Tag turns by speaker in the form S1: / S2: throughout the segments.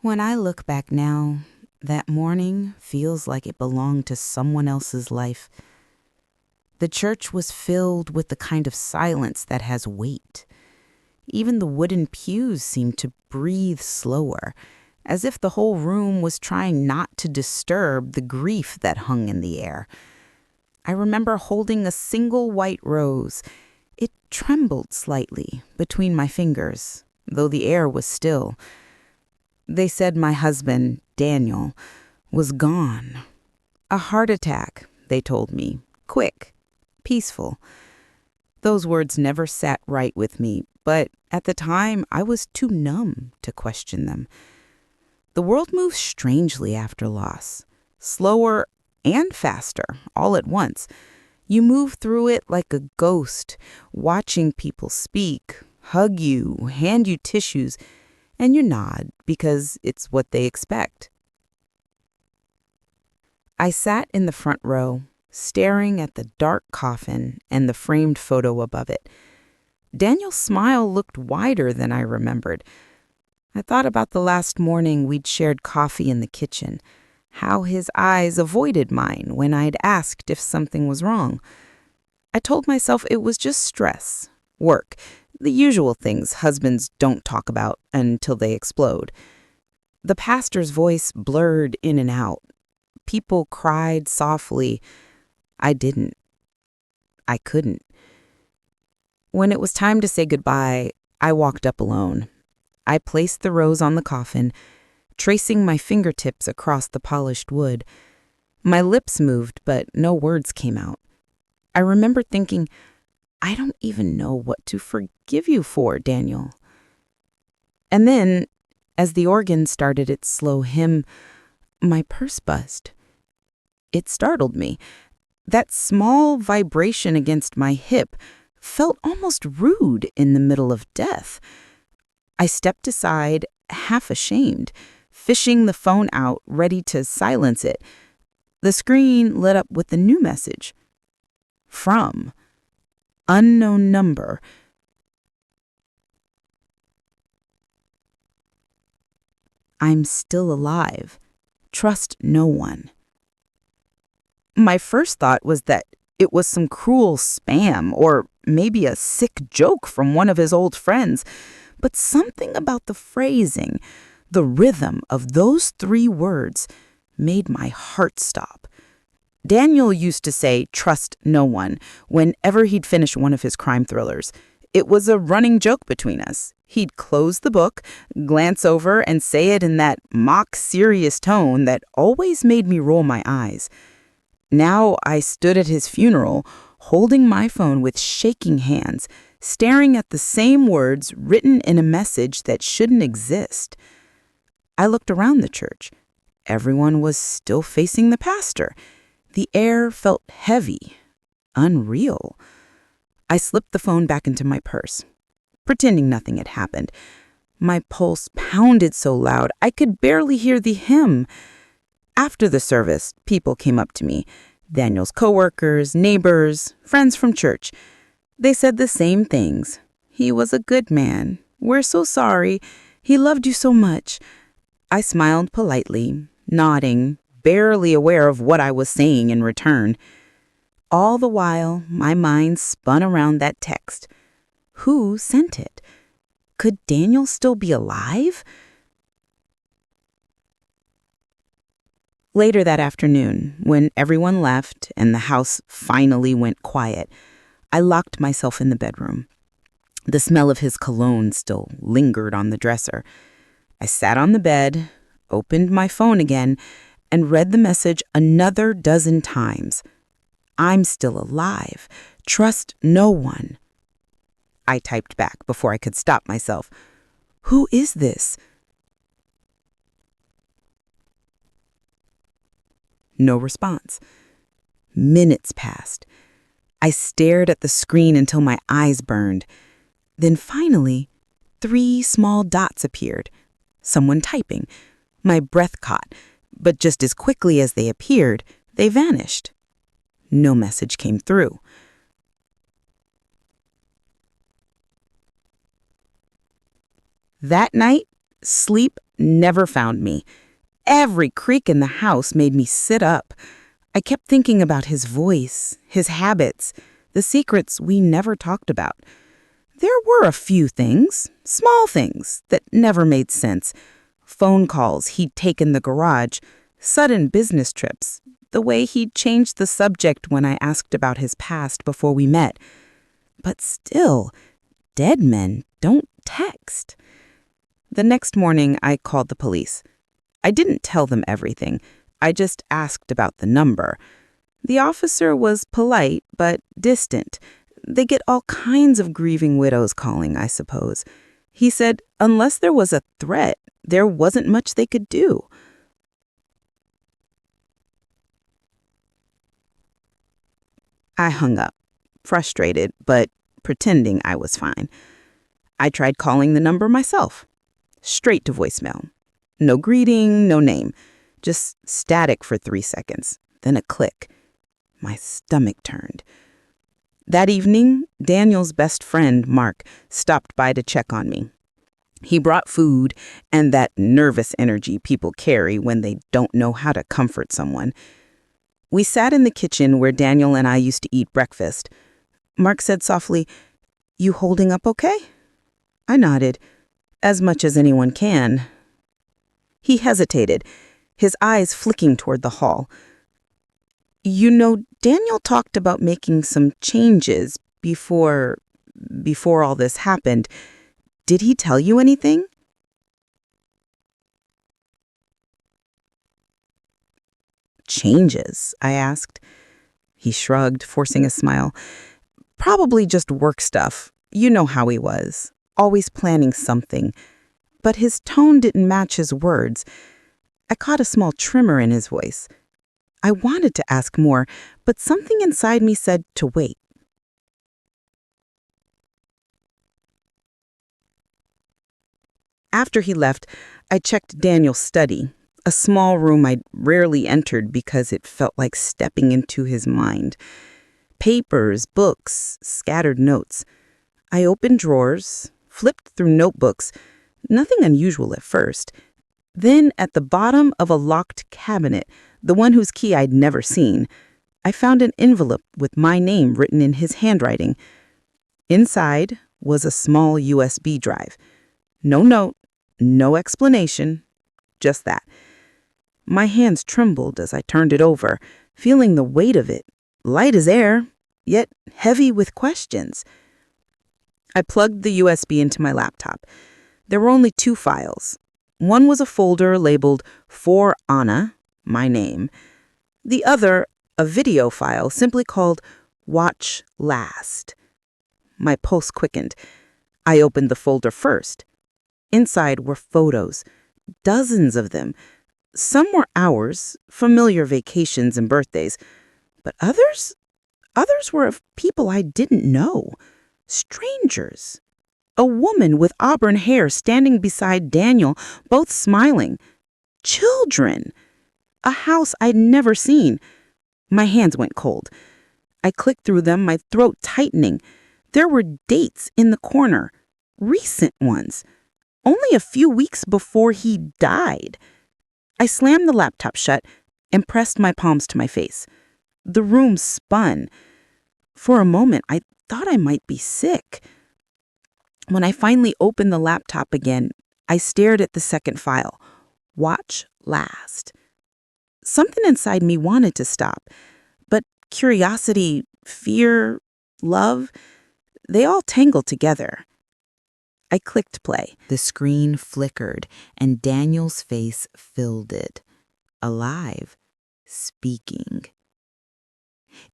S1: When I look back now, that morning feels like it belonged to someone else's life. The church was filled with the kind of silence that has weight. Even the wooden pews seemed to breathe slower, as if the whole room was trying not to disturb the grief that hung in the air. I remember holding a single white rose. It trembled slightly between my fingers, though the air was still. They said my husband, Daniel, was gone. A heart attack, they told me. Quick, peaceful. Those words never sat right with me, but at the time I was too numb to question them. The world moves strangely after loss, slower and faster, all at once. You move through it like a ghost, watching people speak, hug you, hand you tissues, and you nod because it's what they expect. I sat in the front row, staring at the dark coffin and the framed photo above it. Daniel's smile looked wider than I remembered. I thought about the last morning we'd shared coffee in the kitchen, how his eyes avoided mine when I'd asked if something was wrong. I told myself it was just stress, work, the usual things husbands don't talk about until they explode. The pastor's voice blurred in and out. People cried softly. I didn't. I couldn't. When it was time to say goodbye, I walked up alone. I placed the rose on the coffin, tracing my fingertips across the polished wood. My lips moved, but no words came out. I remember thinking, I don't even know what to forgive you for, Daniel. And then, as the organ started its slow hymn, my purse buzzed. It startled me. That small vibration against my hip felt almost rude in the middle of death. I stepped aside, half ashamed, fishing the phone out, ready to silence it. The screen lit up with a new message. From unknown number. I'm still alive. Trust no one. My first thought was that it was some cruel spam or maybe a sick joke from one of his old friends, but something about the phrasing, the rhythm of those 3 words made my heart stop. Daniel used to say, "Trust no one," whenever he'd finish one of his crime thrillers. It was a running joke between us. He'd close the book, glance over, and say it in that mock serious tone that always made me roll my eyes. Now I stood at his funeral, holding my phone with shaking hands, staring at the same words written in a message that shouldn't exist. I looked around the church. Everyone was still facing the pastor. The air felt heavy, unreal. I slipped the phone back into my purse, pretending nothing had happened. My pulse pounded so loud I could barely hear the hymn. After the service, people came up to me, Daniel's coworkers, neighbors, friends from church. They said the same things. He was a good man. We're so sorry. He loved you so much. I smiled politely, nodding, barely aware of what I was saying in return. All the while, my mind spun around that text. Who sent it? Could Daniel still be alive? Later that afternoon, when everyone left and the house finally went quiet, I locked myself in the bedroom. The smell of his cologne still lingered on the dresser. I sat on the bed, opened my phone again, and read the message another dozen times. I'm still alive. Trust no one. I typed back before I could stop myself. Who is this? No response. Minutes passed. I stared at the screen until my eyes burned. Then finally, 3 small dots appeared. Someone typing. My breath caught, but just as quickly as they appeared, they vanished. No message came through. That night, sleep never found me. Every creak in the house made me sit up. I kept thinking about his voice, his habits, the secrets we never talked about. There were a few things, small things, that never made sense. Phone calls he'd taken in the garage, sudden business trips, the way he'd changed the subject when I asked about his past before we met. But still, dead men don't text. The next morning, I called the police. I didn't tell them everything. I just asked about the number. The officer was polite, but distant. They get all kinds of grieving widows calling, I suppose. He said unless there was a threat, there wasn't much they could do. I hung up, frustrated, but pretending I was fine. I tried calling the number myself. Straight to voicemail. No greeting, no name. Just static for 3 seconds. Then a click. My stomach turned. That evening, Daniel's best friend, Mark, stopped by to check on me. He brought food and that nervous energy people carry when they don't know how to comfort someone. We sat in the kitchen where Daniel and I used to eat breakfast. Mark said softly, "You holding up okay?" I nodded, as much as anyone can. He hesitated, his eyes flicking toward the hall. "You know, Daniel talked about making some changes before all this happened. Did he tell you anything?" "Changes?" I asked. He shrugged, forcing a smile. "Probably just work stuff. You know how he was, always planning something." But his tone didn't match his words. I caught a small tremor in his voice. I wanted to ask more, but something inside me said to wait. After he left, I checked Daniel's study, a small room I'd rarely entered because it felt like stepping into his mind. Papers, books, scattered notes. I opened drawers, flipped through notebooks, nothing unusual at first. Then, at the bottom of a locked cabinet, the one whose key I'd never seen, I found an envelope with my name written in his handwriting. Inside was a small USB drive. No note, no explanation, just that. My hands trembled as I turned it over, feeling the weight of it, light as air, yet heavy with questions. I plugged the USB into my laptop. There were only 2 files. One was a folder labeled For Anna, my name. The other, a video file simply called Watch Last. My pulse quickened. I opened the folder first. Inside were photos, dozens of them. Some were ours, familiar vacations and birthdays, but others were of people I didn't know, strangers. A woman with auburn hair standing beside Daniel, both smiling. Children. A house I'd never seen. My hands went cold. I clicked through them, my throat tightening. There were dates in the corner, recent ones, only a few weeks before he died. I slammed the laptop shut and pressed my palms to my face. The room spun. For a moment, I thought I might be sick. When I finally opened the laptop again, I stared at the second file, Watch Last. Something inside me wanted to stop, but curiosity, fear, love, they all tangled together. I clicked play. The screen flickered, and Daniel's face filled it. Alive, speaking.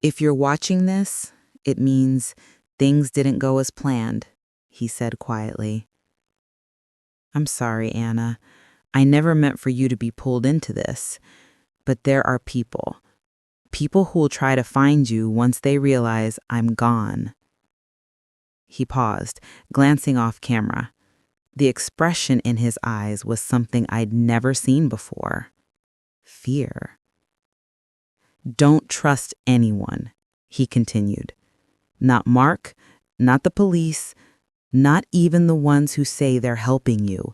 S1: "If you're watching this, it means things didn't go as planned," he said quietly. "I'm sorry, Anna. I never meant for you to be pulled into this. But there are people who'll try to find you once they realize I'm gone." He paused, glancing off camera. The expression in his eyes was something I'd never seen before. Fear. "Don't trust anyone," he continued. "Not Mark, not the police, not even the ones who say they're helping you.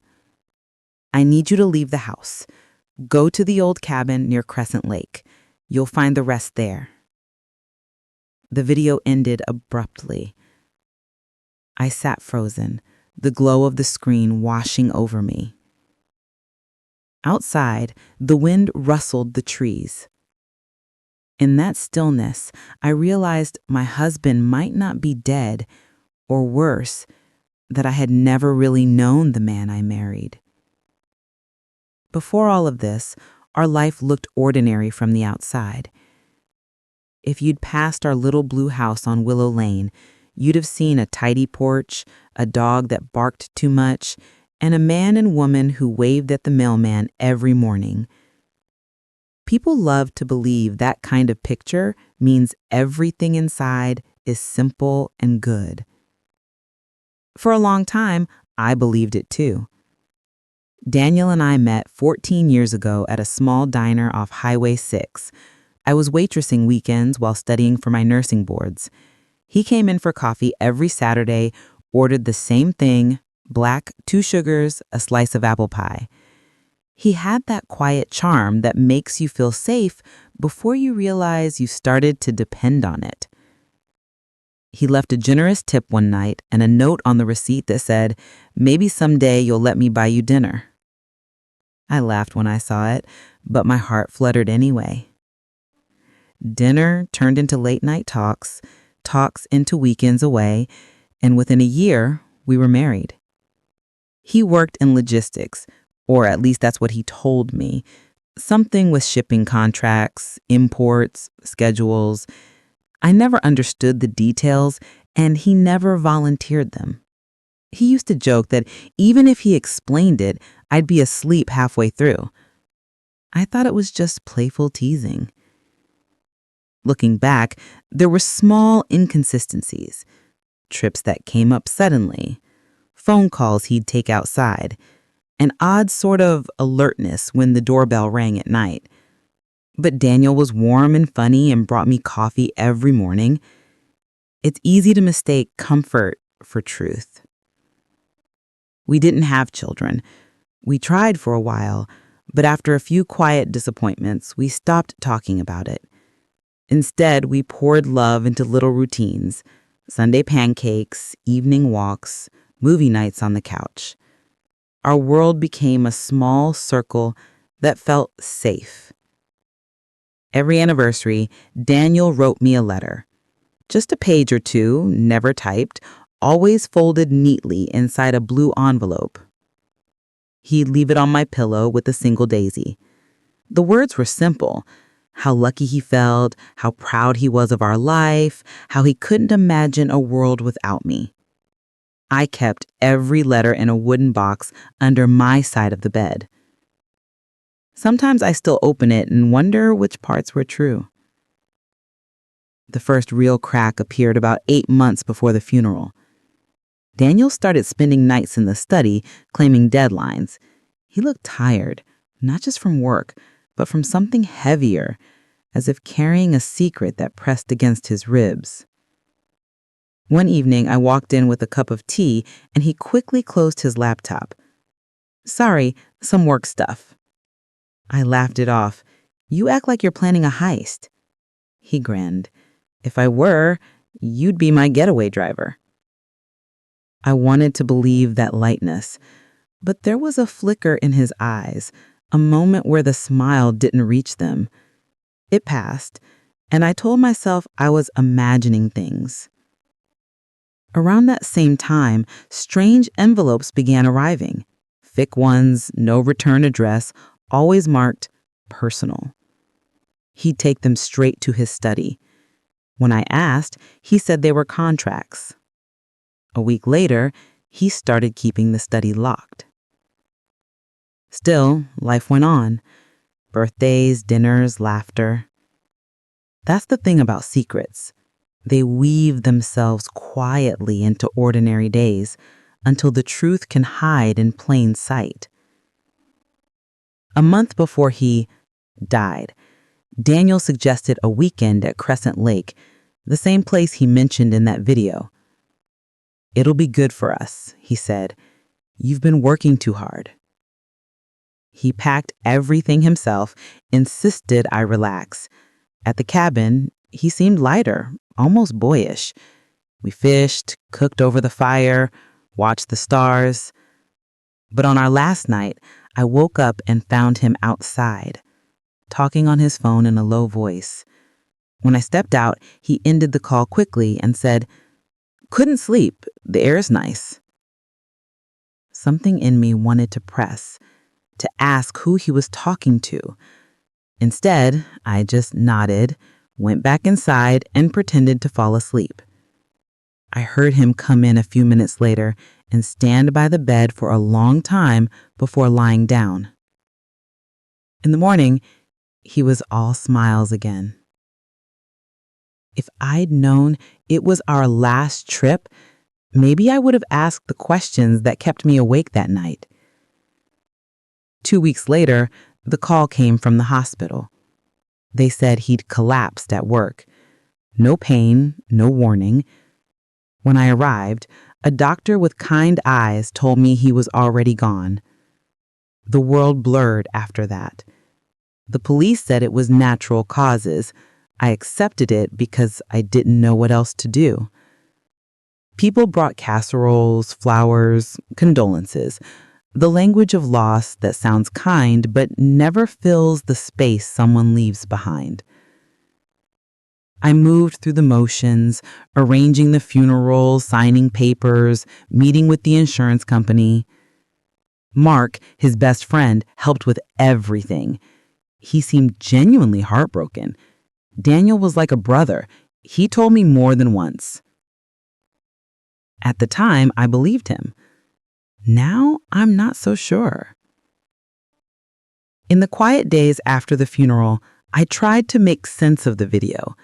S1: I need you to leave the house. Go to the old cabin near Crescent Lake. You'll find the rest there." The video ended abruptly. I sat frozen, the glow of the screen washing over me. Outside, the wind rustled the trees. In that stillness, I realized my husband might not be dead, or worse, that I had never really known the man I married. Before all of this, our life looked ordinary from the outside. If you'd passed our little blue house on Willow Lane, you'd have seen a tidy porch, a dog that barked too much, and a man and woman who waved at the mailman every morning. People love to believe that kind of picture means everything inside is simple and good. For a long time, I believed it too. Daniel and I met 14 years ago at a small diner off Highway 6. I was waitressing weekends while studying for my nursing boards. He came in for coffee every Saturday, ordered the same thing, black, 2 sugars, a slice of apple pie. He had that quiet charm that makes you feel safe before you realize you started to depend on it. He left a generous tip one night and a note on the receipt that said, "Maybe someday you'll let me buy you dinner." I laughed when I saw it, but my heart fluttered anyway. Dinner turned into late-night talks, talks into weekends away, and within a year, we were married. He worked in logistics, or at least that's what he told me. Something with shipping contracts, imports, schedules. I never understood the details, and he never volunteered them. He used to joke that even if he explained it, I'd be asleep halfway through. I thought it was just playful teasing. Looking back, there were small inconsistencies. Trips that came up suddenly, phone calls he'd take outside, an odd sort of alertness when the doorbell rang at night. But Daniel was warm and funny and brought me coffee every morning. It's easy to mistake comfort for truth. We didn't have children. We tried for a while, but after a few quiet disappointments, we stopped talking about it. Instead, we poured love into little routines: Sunday pancakes, evening walks, movie nights on the couch. Our world became a small circle that felt safe. Every anniversary, Daniel wrote me a letter. Just a page or two, never typed, always folded neatly inside a blue envelope. He'd leave it on my pillow with a single daisy. The words were simple: how lucky he felt, how proud he was of our life, how he couldn't imagine a world without me. I kept every letter in a wooden box under my side of the bed. Sometimes I still open it and wonder which parts were true. The first real crack appeared about 8 months before the funeral. Daniel started spending nights in the study, claiming deadlines. He looked tired, not just from work, but from something heavier, as if carrying a secret that pressed against his ribs. One evening, I walked in with a cup of tea, and he quickly closed his laptop. "Sorry, some work stuff." I laughed it off. "You act like you're planning a heist." He grinned. "If I were, you'd be my getaway driver." I wanted to believe that lightness, but there was a flicker in his eyes, a moment where the smile didn't reach them. It passed, and I told myself I was imagining things. Around that same time, strange envelopes began arriving. Thick ones, no return address, always marked personal. He'd take them straight to his study. When I asked, he said they were contracts. A week later, he started keeping the study locked. Still, life went on. Birthdays, dinners, laughter. That's the thing about secrets. They weave themselves quietly into ordinary days until the truth can hide in plain sight. A month before he died, Daniel suggested a weekend at Crescent Lake, the same place he mentioned in that video. "It'll be good for us," he said. "You've been working too hard." He packed everything himself, insisted I relax. At the cabin, he seemed lighter, almost boyish. We fished, cooked over the fire, watched the stars. But on our last night, I woke up and found him outside, talking on his phone in a low voice. When I stepped out, he ended the call quickly and said, "Couldn't sleep. The air's nice." Something in me wanted to press, to ask who he was talking to. Instead, I just nodded, went back inside, and pretended to fall asleep. I heard him come in a few minutes later and stand by the bed for a long time before lying down. In the morning, he was all smiles again. If I'd known it was our last trip, maybe I would have asked the questions that kept me awake that night. 2 weeks later, the call came from the hospital. They said he'd collapsed at work. No pain, no warning. When I arrived, a doctor with kind eyes told me he was already gone. The world blurred after that. The police said it was natural causes. I accepted it because I didn't know what else to do. People brought casseroles, flowers, condolences, the language of loss that sounds kind but never fills the space someone leaves behind. I moved through the motions, arranging the funeral, signing papers, meeting with the insurance company. Mark, his best friend, helped with everything. He seemed genuinely heartbroken. Daniel was like a brother. He told me more than once. At the time, I believed him. Now, I'm not so sure. In the quiet days after the funeral, I tried to make sense of the video.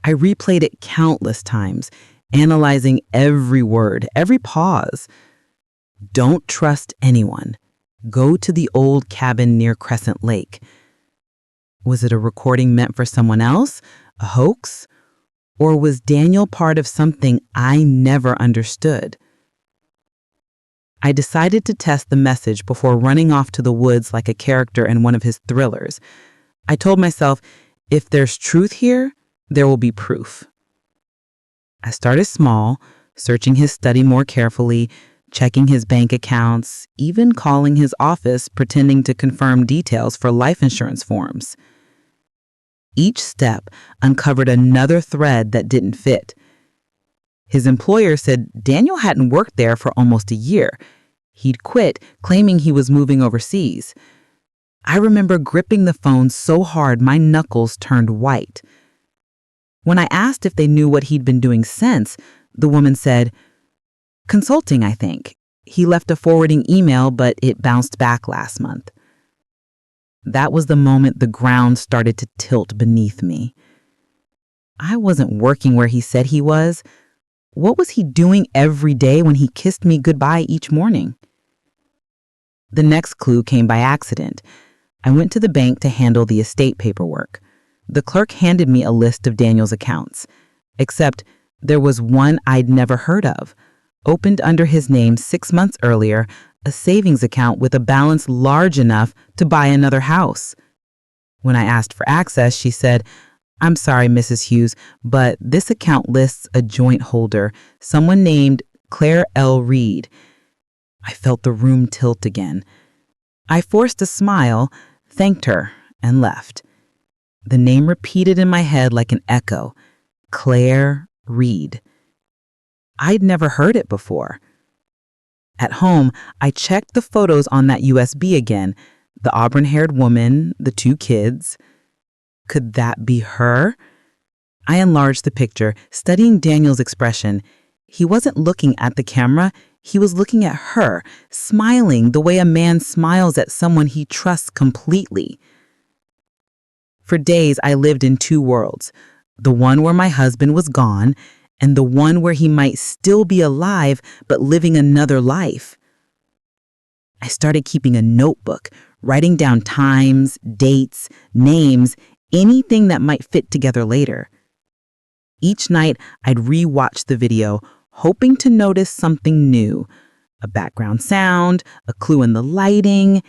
S1: I replayed it countless times, analyzing every word, every pause. Don't trust anyone. Go to the old cabin near Crescent Lake. Was it a recording meant for someone else? A hoax? Or was Daniel part of something I never understood? I decided to test the message before running off to the woods like a character in one of his thrillers. I told myself, if there's truth here, there will be proof. I started small, searching his study more carefully, checking his bank accounts, even calling his office pretending to confirm details for life insurance forms. Each step uncovered another thread that didn't fit. His employer said Daniel hadn't worked there for almost a year. He'd quit, claiming he was moving overseas. I remember gripping the phone so hard my knuckles turned white. When I asked if they knew what he'd been doing since, the woman said, "Consulting, I think. He left a forwarding email, but it bounced back last month." That was the moment the ground started to tilt beneath me. I wasn't working where he said he was. What was he doing every day when he kissed me goodbye each morning? The next clue came by accident. I went to the bank to handle the estate paperwork. The clerk handed me a list of Daniel's accounts, except there was one I'd never heard of, opened under his name 6 months earlier, a savings account with a balance large enough to buy another house. When I asked for access, she said, "I'm sorry, Mrs. Hughes, but this account lists a joint holder, someone named Claire L. Reed." I felt the room tilt again. I forced a smile, thanked her, and left. The name repeated in my head like an echo. Claire Reed. I'd never heard it before. At home, I checked the photos on that USB again. The auburn-haired woman, the 2 kids. Could that be her? I enlarged the picture, studying Daniel's expression. He wasn't looking at the camera. He was looking at her, smiling the way a man smiles at someone he trusts completely. For days, I lived in 2 worlds, the one where my husband was gone and the one where he might still be alive but living another life. I started keeping a notebook, writing down times, dates, names, anything that might fit together later. Each night, I'd re-watch the video, hoping to notice something new, a background sound, a clue in the lighting,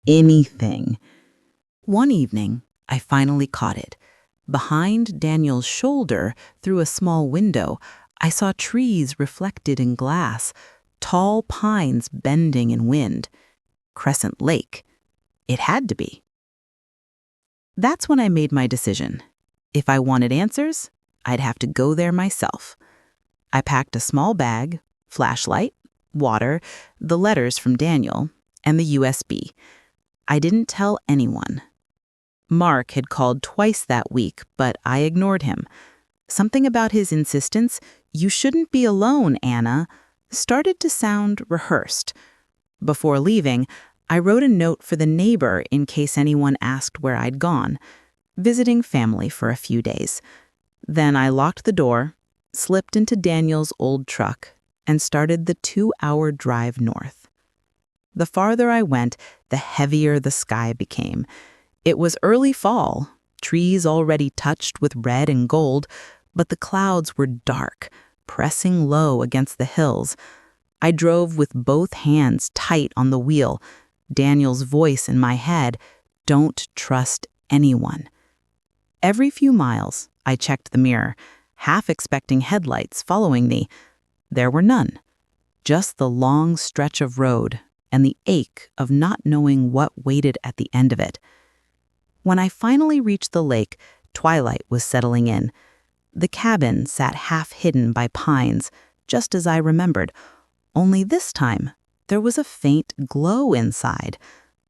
S1: anything.
S2: One evening, I finally caught it. Behind Daniel's shoulder, through a small window, I saw trees reflected in glass, tall pines bending in wind. Crescent Lake. It had to be. That's when I made my decision. If I wanted answers, I'd have to go there myself. I packed a small bag, flashlight, water, the letters from Daniel, and the USB. I didn't tell anyone. Mark had called twice that week, but I ignored him. Something about his insistence, "You shouldn't be alone, Anna," started to sound rehearsed. Before leaving, I wrote a note for the neighbor in case anyone asked where I'd gone, visiting family for a few days. Then I locked the door, slipped into Daniel's old truck, and started the 2-hour drive north. The farther I went, the heavier the sky became. It was early fall, trees already touched with red and gold, but the clouds were dark, pressing low against the hills. I drove with both hands tight on the wheel, Daniel's voice in my head, "Don't trust anyone." Every few miles, I checked the mirror, half expecting headlights following me. There were none, just the long stretch of road and the ache of not knowing what waited at the end of it. When I finally reached the lake, twilight was settling in. The cabin sat half hidden by pines, just as I remembered. Only this time, there was a faint glow inside,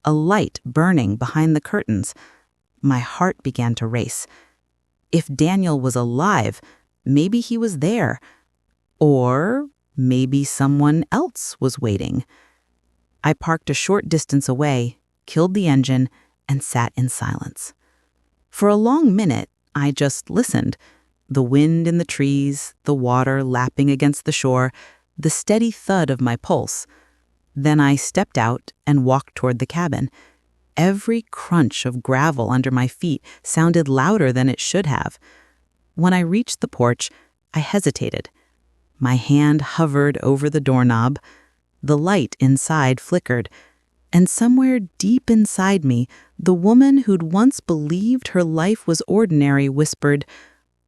S2: a light burning behind the curtains. My heart began to race. If Daniel was alive, maybe he was there. Or maybe someone else was waiting. I parked a short distance away, killed the engine, and sat in silence. For a long minute, I just listened. The wind in the trees, the water lapping against the shore, the steady thud of my pulse. Then I stepped out and walked toward the cabin. Every crunch of gravel under my feet sounded louder than it should have. When I reached the porch, I hesitated. My hand hovered over the doorknob. The light inside flickered. And somewhere deep inside me, the woman who'd once believed her life was ordinary whispered,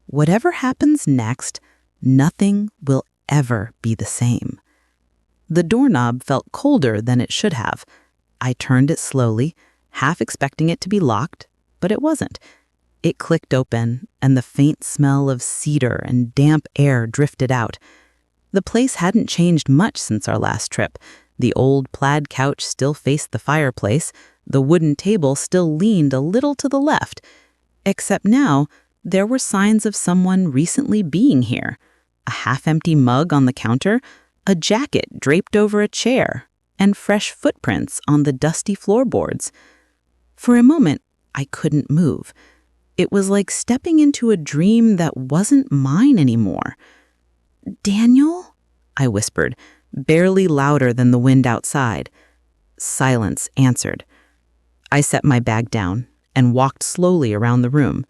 S2: "Whatever happens next, nothing will ever be the same." The doorknob felt colder than it should have. I turned it slowly, half expecting it to be locked, but it wasn't. It clicked open, and the faint smell of cedar and damp air drifted out. The place hadn't changed much since our last trip. The old plaid couch still faced the fireplace. The wooden table still leaned a little to the left. Except now, there were signs of someone recently being here. A half-empty mug on the counter, a jacket draped over a chair, and fresh footprints on the dusty floorboards. For a moment, I couldn't move. It was like stepping into a dream that wasn't mine anymore. "Daniel?" I whispered, barely louder than the wind outside. Silence answered. I set my bag down and walked slowly around the room.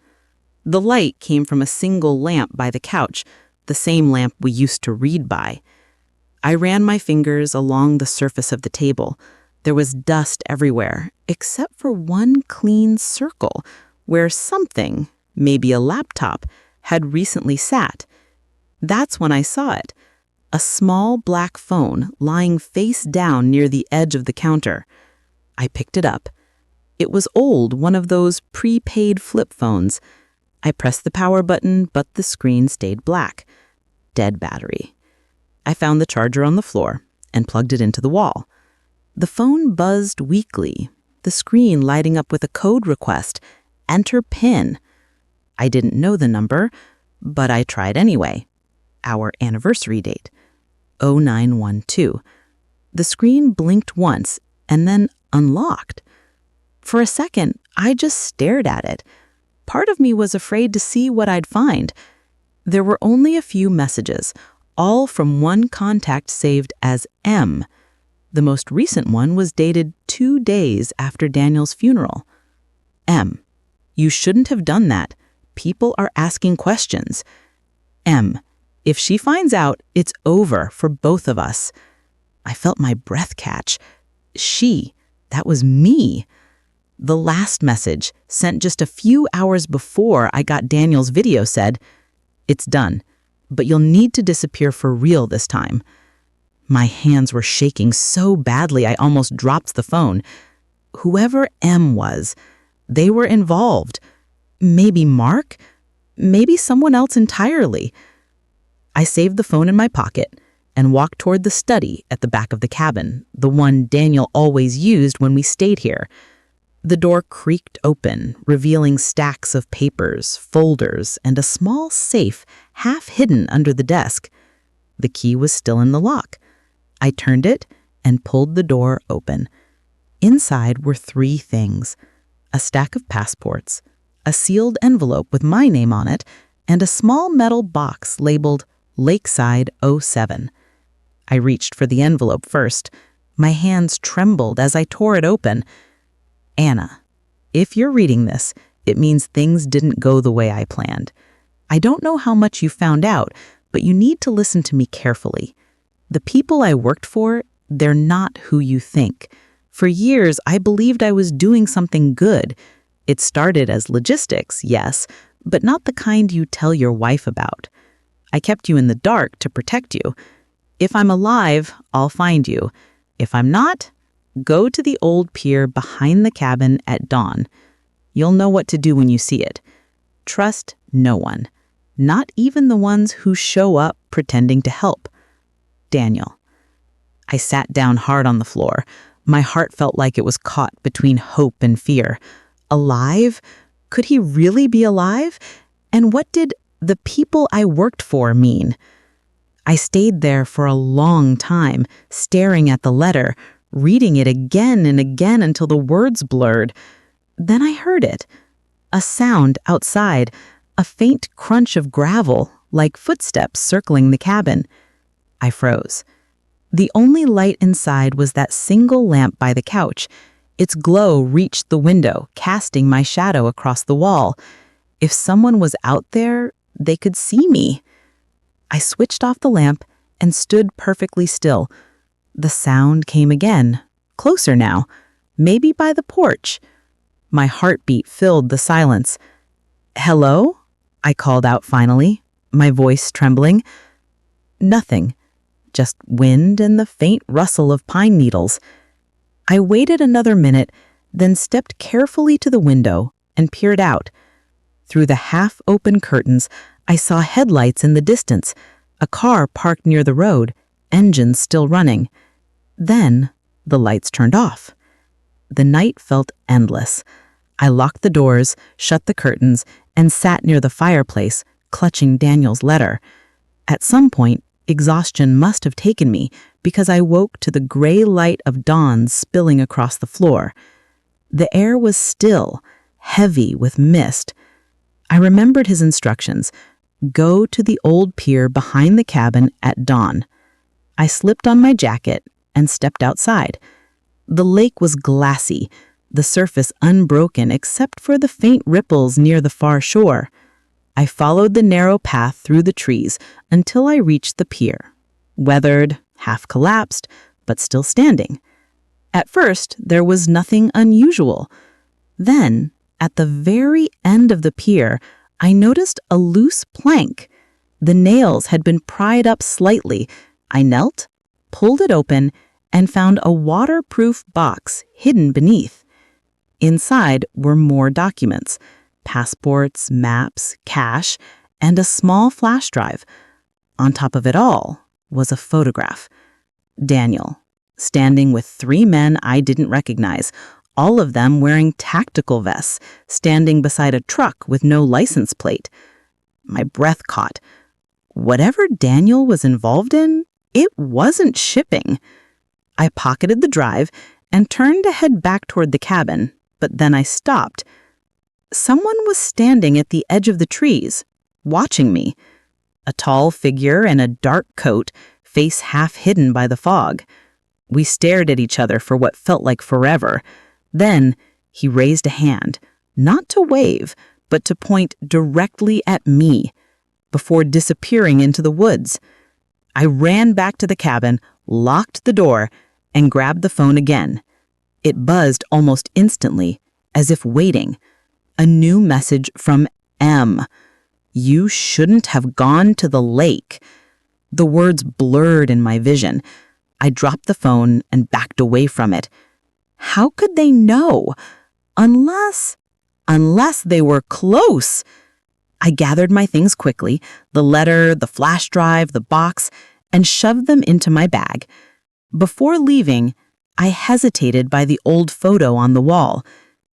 S2: The light came from a single lamp by the couch, the same lamp we used to read by. I ran my fingers along the surface of the table. There was dust everywhere, except for one clean circle where something, maybe a laptop, had recently sat. That's when I saw it. A small black phone lying face down near the edge of the counter. I picked it up. It was old, one of those prepaid flip phones. I pressed the power button, but the screen stayed black. Dead battery. I found the charger on the floor and plugged it into the wall. The phone buzzed weakly, the screen lighting up with a code request, "Enter PIN." I didn't know the number, but I tried anyway. Our anniversary date, 0912. The screen blinked once and then unlocked. For a second, I just stared at it. Part of me was afraid to see what I'd find. There were only a few messages, all from one contact saved as M. The most recent one was dated 2 days after Daniel's funeral. M. You shouldn't have done that. People are asking questions. M. If she finds out, it's over for both of us. I felt my breath catch. She. That was me. The last message, sent just a few hours before I got Daniel's video, said, "It's done, but you'll need to disappear for real this time." My hands were shaking so badly I almost dropped the phone. Whoever M was, they were involved. Maybe Mark? Maybe someone else entirely. I saved the phone in my pocket and walked toward the study at the back of the cabin, the one Daniel always used when we stayed here. The door creaked open, revealing stacks of papers, folders, and a small safe half hidden under the desk. The key was still in the lock. I turned it and pulled the door open. Inside were 3 things: a stack of passports, a sealed envelope with my name on it, and a small metal box labeled Lakeside 07. I reached for the envelope first. My hands trembled as I tore it open. Anna, if you're reading this, it means things didn't go the way I planned. I don't know how much you found out, but you need to listen to me carefully. The people I worked for, they're not who you think. For years, I believed I was doing something good. It started as logistics, yes, but not the kind you tell your wife about. I kept you in the dark to protect you. If I'm alive, I'll find you. If I'm not, go to the old pier behind the cabin at dawn. You'll know what to do when you see it. Trust no one, not even the ones who show up pretending to help. Daniel. I sat down hard on the floor. My heart felt like it was caught between hope and fear. Alive? Could he really be alive? And what did the people I worked for mean? I stayed there for a long time, staring at the letter, reading it again and again until the words blurred. Then I heard it. A sound outside, a faint crunch of gravel, like footsteps circling the cabin. I froze. The only light inside was that single lamp by the couch. Its glow reached the window, casting my shadow across the wall. If someone was out there, they could see me. I switched off the lamp and stood perfectly still. The sound came again, closer now, maybe by the porch. My heartbeat filled the silence. "Hello?" I called out finally, my voice trembling. Nothing. Just wind and the faint rustle of pine needles. I waited another minute, then stepped carefully to the window and peered out. Through the half-open curtains, I saw headlights in the distance, a car parked near the road, engines still running. Then the lights turned off. The night felt endless. I locked the doors, shut the curtains, and sat near the fireplace, clutching Daniel's letter. At some point, exhaustion must have taken me because I woke to the gray light of dawn spilling across the floor. The air was still, heavy with mist. I remembered his instructions: go to the old pier behind the cabin at dawn. I slipped on my jacket and stepped outside. The lake was glassy, the surface unbroken except for the faint ripples near the far shore. I followed the narrow path through the trees until I reached the pier. Weathered, half collapsed, but still standing. At first, there was nothing unusual. Then, at the very end of the pier, I noticed a loose plank. The nails had been pried up slightly. I knelt, pulled it open, and found a waterproof box hidden beneath. Inside were more documents: passports, maps, cash, and a small flash drive. On top of it all was a photograph. Daniel, standing with 3 men I didn't recognize, all of them wearing tactical vests, standing beside a truck with no license plate. My breath caught. Whatever Daniel was involved in, it wasn't shipping. I pocketed the drive and turned to head back toward the cabin, but then I stopped. Someone was standing at the edge of the trees, watching me. A tall figure in a dark coat, face half hidden by the fog. We stared at each other for what felt like forever. Then he raised a hand, not to wave, but to point directly at me, before disappearing into the woods. I ran back to the cabin, locked the door, and grabbed the phone again. It buzzed almost instantly, as if waiting. A new message from M. You shouldn't have gone to the lake. The words blurred in my vision. I dropped the phone and backed away from it. How could they know? Unless they were close. I gathered my things quickly, the letter, the flash drive, the box, and shoved them into my bag. Before leaving, I hesitated by the old photo on the wall.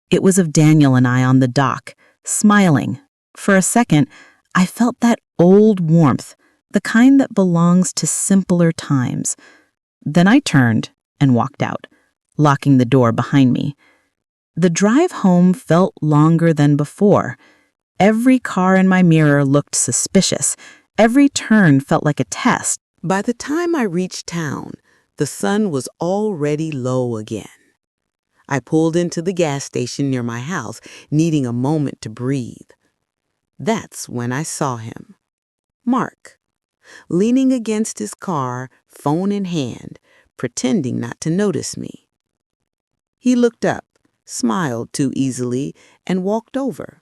S2: It was of Daniel and I on the dock, smiling. For a second, I felt that old warmth, the kind that belongs to simpler times. Then I turned and walked out, locking the door behind me. The drive home felt longer than before. Every car in my mirror looked suspicious. Every turn felt like a test.
S3: By the time I reached town, the sun was already low again. I pulled into the gas station near my house, needing a moment to breathe. That's when I saw him. Mark, leaning against his car, phone in hand, pretending not to notice me. He looked up, smiled too easily, and walked over.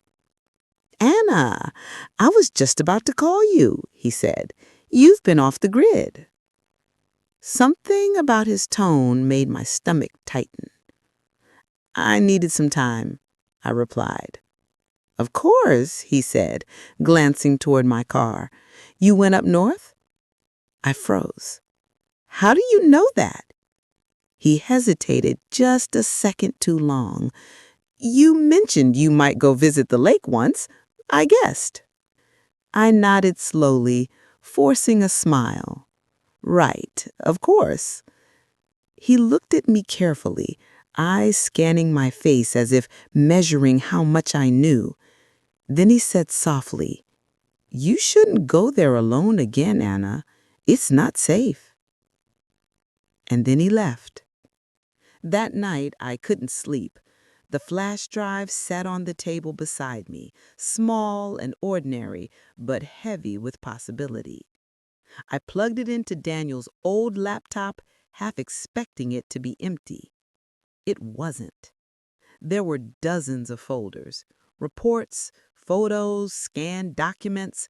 S3: "Anna, I was just about to call you," he said. "You've been off the grid." Something about his tone made my stomach tighten. "I needed some time," I replied. "Of course," he said, glancing toward my car. "You went up north?" I froze. "How do you know that?" He hesitated just a second too long. "You mentioned you might go visit the lake once. I guessed." I nodded slowly, forcing a smile. "Right, of course." He looked at me carefully, eyes scanning my face as if measuring how much I knew. Then he said softly, "You shouldn't go there alone again, Anna. It's not safe." And then he left. That night, I couldn't sleep. The flash drive sat on the table beside me, small and ordinary, but heavy with possibility. I plugged it into Daniel's old laptop, half expecting it to be empty. It wasn't. There were dozens of folders, reports, photos, scanned documents.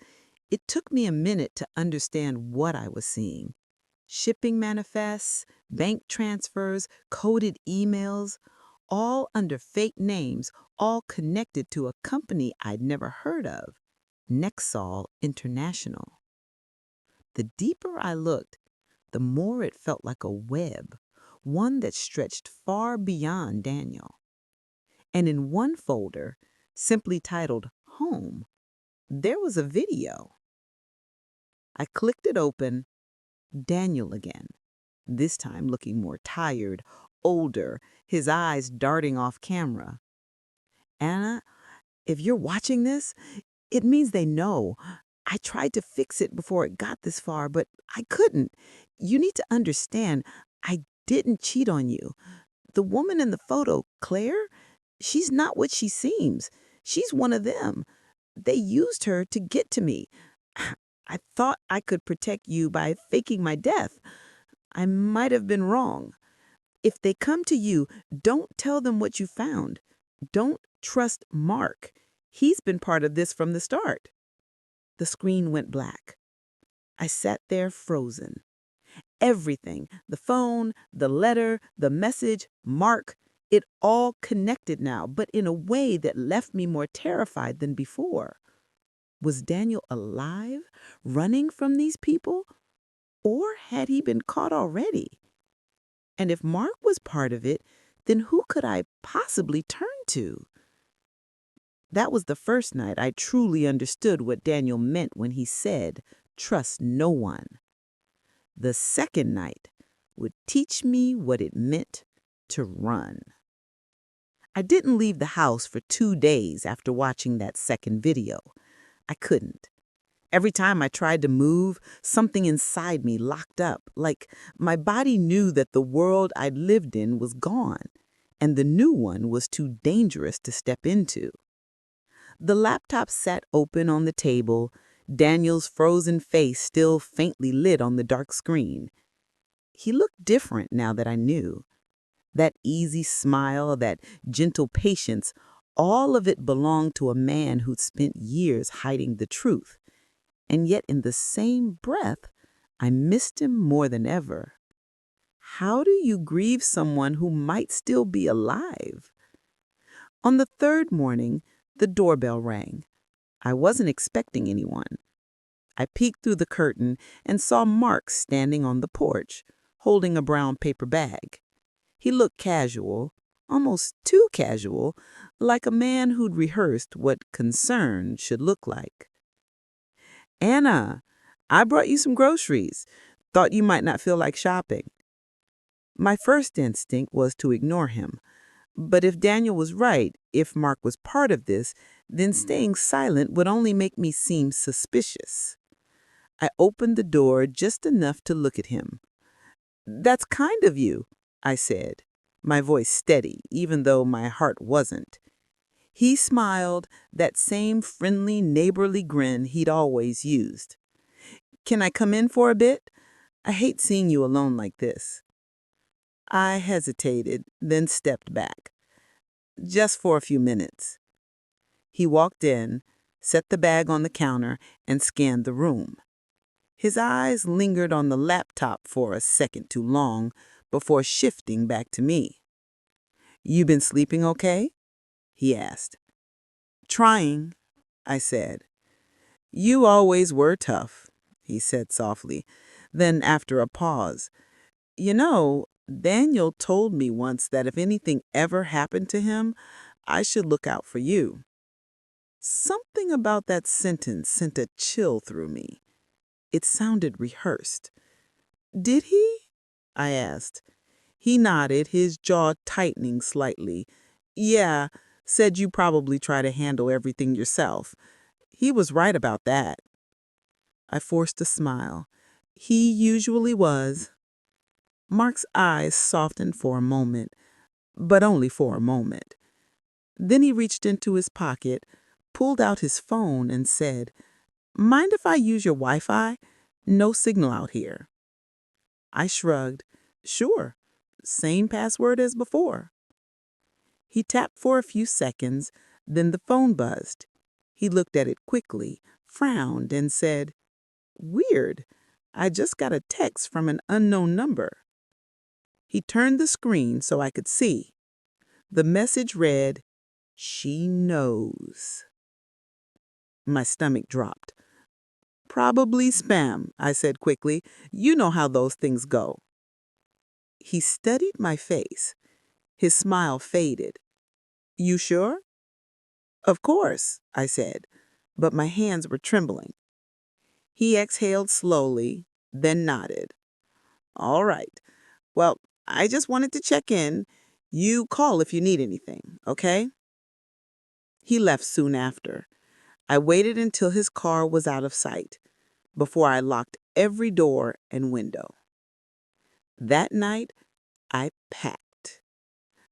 S3: It took me a minute to understand what I was seeing. Shipping manifests, bank transfers, coded emails, all under fake names, all connected to a company I'd never heard of, Nexol International. The deeper I looked, the more it felt like a web, one that stretched far beyond Daniel. And in one folder, simply titled Home, there was a video. I clicked it open. Daniel again, this time looking more tired, older, his eyes darting off camera. "Anna, if you're watching this, it means they know. I tried to fix it before it got this far, but I couldn't. You need to understand, I didn't cheat on you. The woman in the photo, Claire, she's not what she seems. She's one of them. They used her to get to me. I thought I could protect you by faking my death. I might have been wrong. If they come to you, don't tell them what you found. Don't trust Mark. He's been part of this from the start." The screen went black. I sat there frozen. Everything, the phone, the letter, the message, Mark, it all connected now, but in a way that left me more terrified than before. Was Daniel alive, running from these people? Or had he been caught already? And if Mark was part of it, then who could I possibly turn to? That was the first night I truly understood what Daniel meant when he said, "Trust no one." The second night would teach me what it meant to run. I didn't leave the house for 2 days after watching that second video. I couldn't. Every time I tried to move, something inside me locked up, like my body knew that the world I'd lived in was gone, and the new one was too dangerous to step into. The laptop sat open on the table, Daniel's frozen face still faintly lit on the dark screen. He looked different now that I knew. That easy smile, that gentle patience, all of it belonged to a man who'd spent years hiding the truth. And yet in the same breath, I missed him more than ever. How do you grieve someone who might still be alive? On the third morning, the doorbell rang. I wasn't expecting anyone. I peeked through the curtain and saw Mark standing on the porch, holding a brown paper bag. He looked casual, almost too casual, like a man who'd rehearsed what concern should look like. "Anna, I brought you some groceries. Thought you might not feel like shopping." My first instinct was to ignore him. But if Daniel was right, if Mark was part of this, then staying silent would only make me seem suspicious. I opened the door just enough to look at him. "That's kind of you," I said, my voice steady, even though my heart wasn't. He smiled, that same friendly, neighborly grin he'd always used. "Can I come in for a bit? I hate seeing you alone like this." I hesitated, then stepped back. "Just for a few minutes." He walked in, set the bag on the counter, and scanned the room. His eyes lingered on the laptop for a second too long before shifting back to me. "You been sleeping okay?" he asked. "Trying," I said. "You always were tough," he said softly. Then, after a pause, "You know, Daniel told me once that if anything ever happened to him, I should look out for you." Something about that sentence sent a chill through me. It sounded rehearsed. "Did he?" I asked. He nodded, his jaw tightening slightly. "Yeah, said you probably try to handle everything yourself. He was right about that." I forced a smile. He usually was. Mark's eyes softened for a moment, but only for a moment. Then he reached into his pocket, pulled out his phone, and said, "Mind if I use your Wi-Fi? No signal out here." I shrugged. "Sure. Same password as before." He tapped for a few seconds, then the phone buzzed. He looked at it quickly, frowned, and said, "Weird. I just got a text from an unknown number." He turned the screen so I could see. The message read, "She knows." My stomach dropped. "Probably spam," I said quickly. "You know how those things go." He studied my face. His smile faded. "You sure?" "Of course," I said, but my hands were trembling. He exhaled slowly, then nodded. "All right. Well, I just wanted to check in. You call if you need anything, okay?" He left soon after. I waited until his car was out of sight before I locked every door and window. That night, I packed.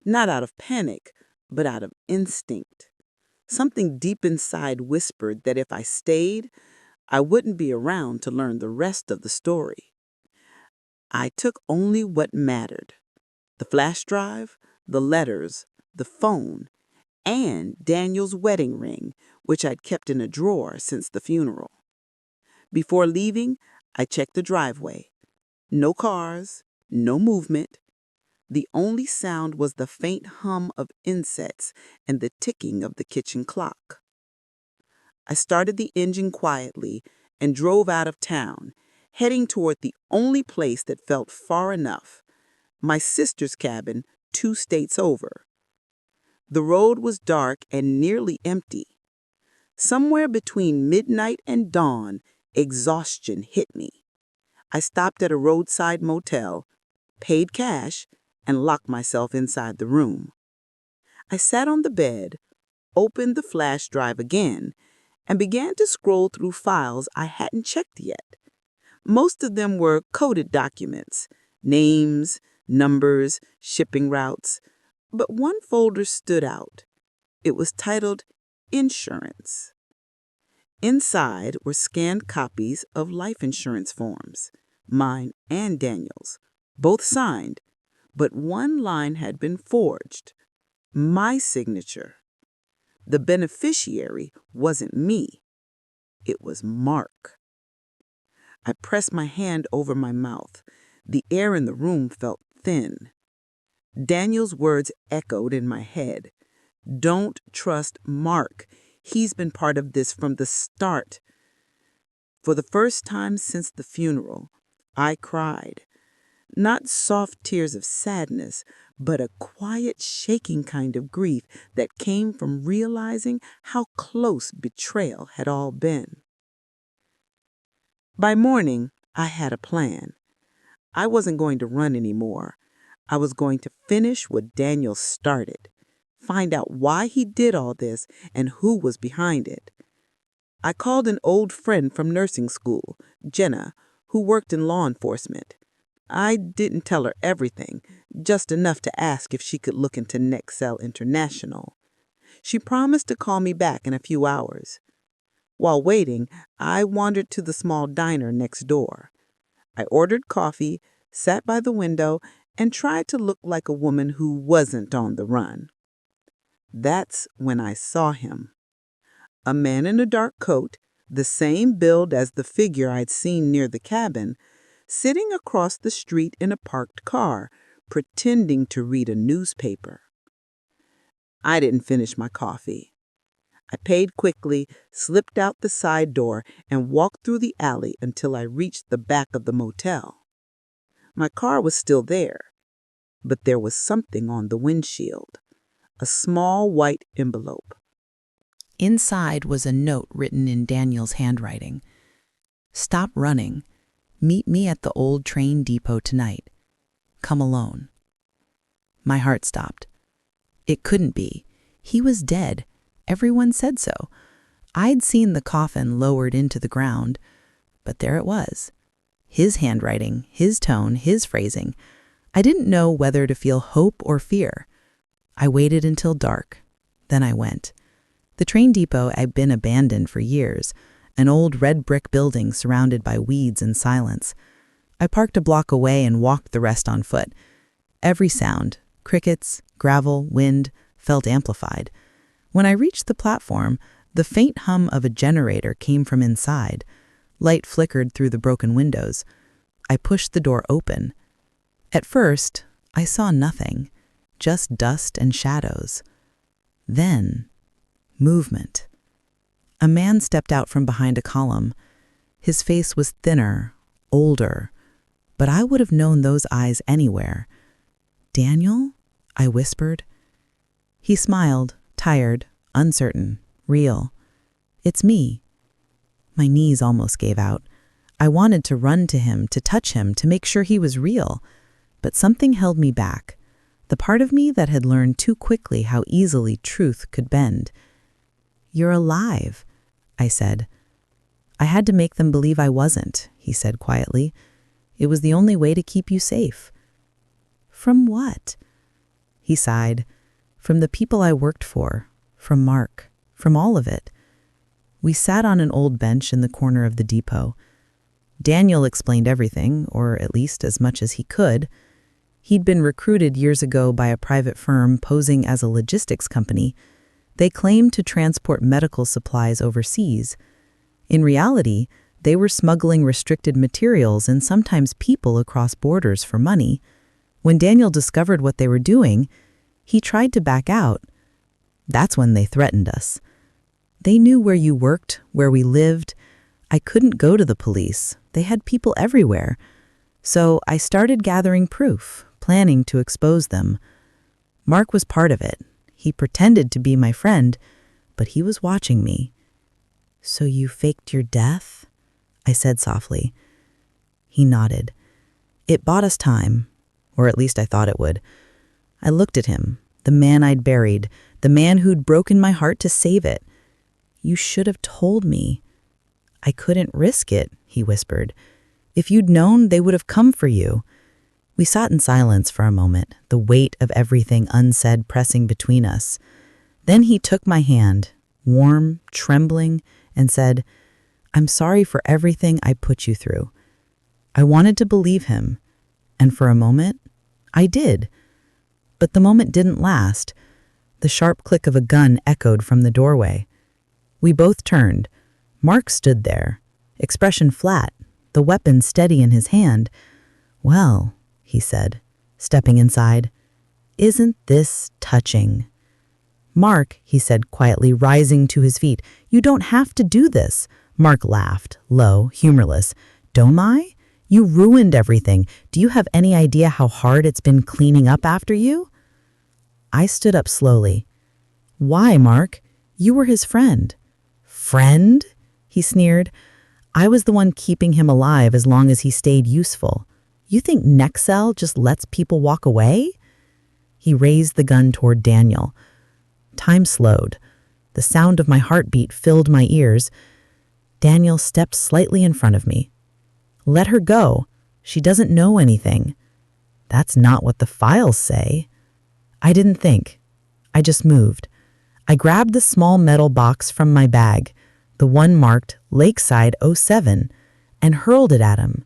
S3: Not out of panic, but out of instinct. Something deep inside whispered that if I stayed, I wouldn't be around to learn the rest of the story. I took only what mattered: the flash drive, the letters, the phone, and Daniel's wedding ring, which I'd kept in a drawer since the funeral. Before leaving, I checked the driveway. No cars, no movement. The only sound was the faint hum of insects and the ticking of the kitchen clock. I started the engine quietly and drove out of town, heading toward the only place that felt far enough: my sister's cabin 2 states over. The road was dark and nearly empty. Somewhere between midnight and dawn, exhaustion hit me. I stopped at a roadside motel, paid cash, and locked myself inside the room. I sat on the bed, opened the flash drive again, and began to scroll through files I hadn't checked yet. Most of them were coded documents: names, numbers, shipping routes. But one folder stood out. It was titled Insurance. Inside were scanned copies of life insurance forms, mine and Daniel's, both signed, But one line had been forged. My signature. The beneficiary wasn't me. It was Mark. I pressed my hand over my mouth. The air in the room felt thin. Daniel's words echoed in my head. Don't trust Mark. He's been part of this from the start. For the first time since the funeral, I cried. Not soft tears of sadness, but a quiet, shaking kind of grief that came from realizing how close betrayal had all been. By morning, I had a plan. I wasn't going to run anymore. I was going to finish what Daniel started, find out why he did all this and who was behind it. I called an old friend from nursing school, Jenna, who worked in law enforcement. I didn't tell her everything, just enough to ask if she could look into Nexel International. She promised to call me back in a few hours. While waiting, I wandered to the small diner next door. I ordered coffee, sat by the window, and tried to look like a woman who wasn't on the run. That's when I saw him. A man in a dark coat, the same build as the figure I'd seen near the cabin, sitting across the street in a parked car, pretending to read a newspaper. I didn't finish my coffee. I paid quickly, slipped out the side door, and walked through the alley until I reached the back of the motel. My car was still there, but there was something on the windshield, a small white envelope.
S2: Inside was a note written in Daniel's handwriting. Stop running. Meet me at the old train depot tonight. Come alone. My heart stopped. It couldn't be. He was dead. Everyone said so. I'd seen the coffin lowered into the ground, but there it was. His handwriting, his tone, his phrasing. I didn't know whether to feel hope or fear. I waited until dark. Then I went. The train depot had been abandoned for years, an old red brick building surrounded by weeds and silence. I parked a block away and walked the rest on foot. Every sound, crickets, gravel, wind, felt amplified. When I reached the platform, the faint hum of a generator came from inside. Light flickered through the broken windows. I pushed the door open. At first, I saw nothing, just dust and shadows. Then, movement. A man stepped out from behind a column. His face was thinner, older, but I would have known those eyes anywhere. "Daniel?" I whispered. He smiled, tired, uncertain, real. "It's me." My knees almost gave out. I wanted to run to him, to touch him, to make sure he was real. But something held me back, the part of me that had learned too quickly how easily truth could bend. "You're alive," I said. "I had to make them believe I wasn't," he said quietly. "It was the only way to keep you safe." "From what?" He sighed. "From the people I worked for, from Mark, from all of it." We sat on an old bench in the corner of the depot. Daniel explained everything, or at least as much as he could. He'd been recruited years ago by a private firm posing as a logistics company. They claimed to transport medical supplies overseas. In reality, they were smuggling restricted materials and sometimes people across borders for money. When Daniel discovered what they were doing, he tried to back out. That's when they threatened us. "They knew where you worked, where we lived. I couldn't go to the police. They had people everywhere. So I started gathering proof, planning to expose them. Mark was part of it. He pretended to be my friend, but he was watching me." "So you faked your death?" I said softly. He nodded. "It bought us time, or at least I thought it would." I looked at him, the man I'd buried, the man who'd broken my heart to save it. "You should have told me." "I couldn't risk it," he whispered. "If you'd known, they would have come for you." We sat in silence for a moment, the weight of everything unsaid pressing between us. Then he took my hand, warm, trembling, and said, "I'm sorry for everything I put you through." I wanted to believe him, and for a moment, I did. But the moment didn't last. The sharp click of a gun echoed from the doorway. We both turned. Mark stood there, expression flat, the weapon steady in his hand. "Well," he said, stepping inside, "isn't this touching?" "Mark," he said quietly, rising to his feet, "you don't have to do this." Mark laughed, low, humorless. "Don't I? You ruined everything. Do you have any idea how hard it's been cleaning up after you?" I stood up slowly. "Why, Mark? You were his friend." "Friend?" he sneered. "I was the one keeping him alive as long as he stayed useful. You think Nexel just lets people walk away?" He raised the gun toward Daniel. Time slowed. The sound of my heartbeat filled my ears. Daniel stepped slightly in front of me. "Let her go. She doesn't know anything." "That's not what the files say." I didn't think. I just moved. I grabbed the small metal box from my bag, the one marked Lakeside 07, and hurled it at him.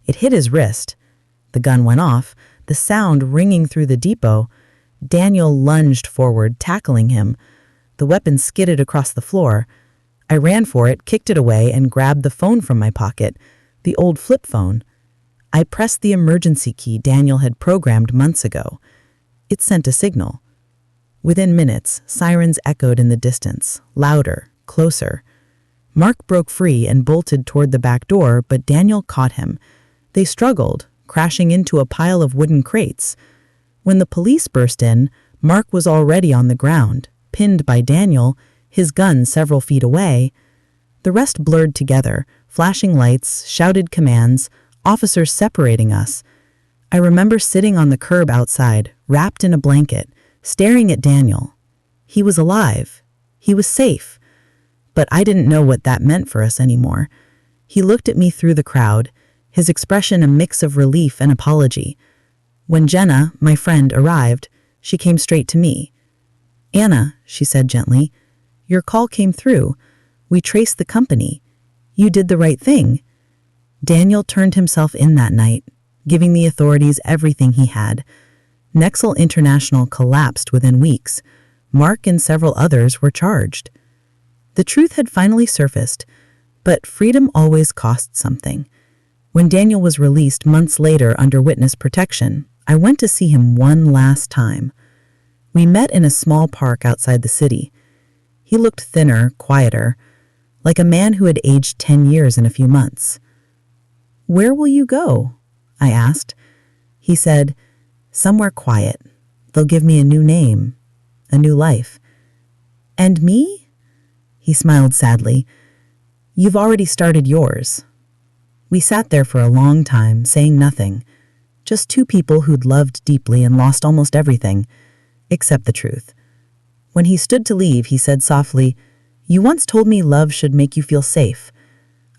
S2: It hit his wrist. The gun went off, the sound ringing through the depot. Daniel lunged forward, tackling him. The weapon skidded across the floor. I ran for it, kicked it away, and grabbed the phone from my pocket, the old flip phone. I pressed the emergency key Daniel had programmed months ago. It sent a signal. Within minutes, sirens echoed in the distance, louder, closer. Mark broke free and bolted toward the back door, but Daniel caught him. They struggled, crashing into a pile of wooden crates. When the police burst in, Mark was already on the ground, pinned by Daniel, his gun several feet away. The rest blurred together, flashing lights, shouted commands, officers separating us. I remember sitting on the curb outside, wrapped in a blanket, staring at Daniel. He was alive. He was safe. But I didn't know what that meant for us anymore. He looked at me through the crowd, his expression a mix of relief and apology. When Jenna, my friend, arrived, she came straight to me. "Anna," she said gently, "your call came through. We traced the company. You did the right thing." Daniel turned himself in that night, giving the authorities everything he had. Nexel International collapsed within weeks. Mark and several others were charged. The truth had finally surfaced, but freedom always costs something. When Daniel was released months later under witness protection, I went to see him one last time. We met in a small park outside the city. He looked thinner, quieter, like a man who had aged 10 years in a few months. "Where will you go?" I asked. He said, "Somewhere quiet. They'll give me a new name, a new life." "And me?" He smiled sadly. "You've already started yours." We sat there for a long time, saying nothing. Just two people who'd loved deeply and lost almost everything, except the truth. When he stood to leave, he said softly, "You once told me love should make you feel safe.